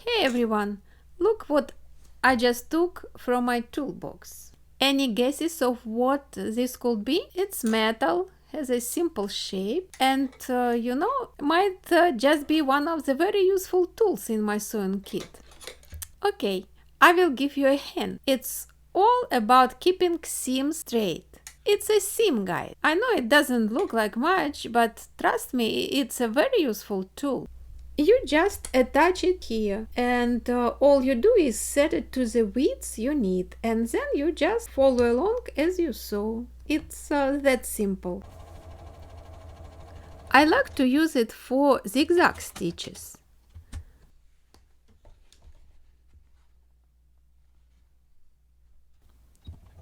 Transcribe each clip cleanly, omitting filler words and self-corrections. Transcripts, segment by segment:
Hey everyone, look what I just took from my toolbox. Any guesses of what this could be? It's metal, has a simple shape, and might just be one of the very useful tools in my sewing kit. Okay, I will give you a hint. It's all about keeping seams straight. It's a seam guide. I know it doesn't look like much, but trust me, it's a very useful tool. You just attach it here, and all you do is set it to the width you need, and then you just follow along as you sew. It's that simple. I like to use it for zigzag stitches.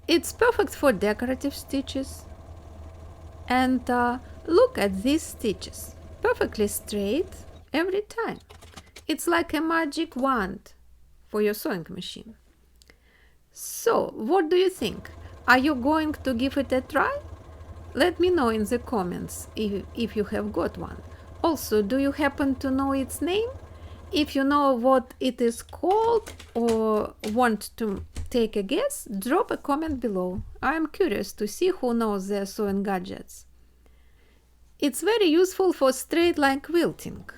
It's perfect for decorative stitches. And look at these stitches, perfectly straight every time. It's like a magic wand for your sewing machine. So, what do you think? Are you going to give it a try? Let me know in the comments if you have got one. Also, do you happen to know its name? If you know what it is called or want to take a guess, drop a comment below. I'm curious to see who knows their sewing gadgets. It's very useful for straight line quilting.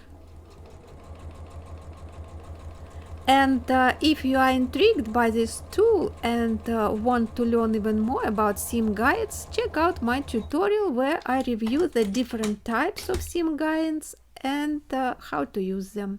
And if you are intrigued by this tool and want to learn even more about seam guides, check out my tutorial where I review the different types of seam guides and how to use them.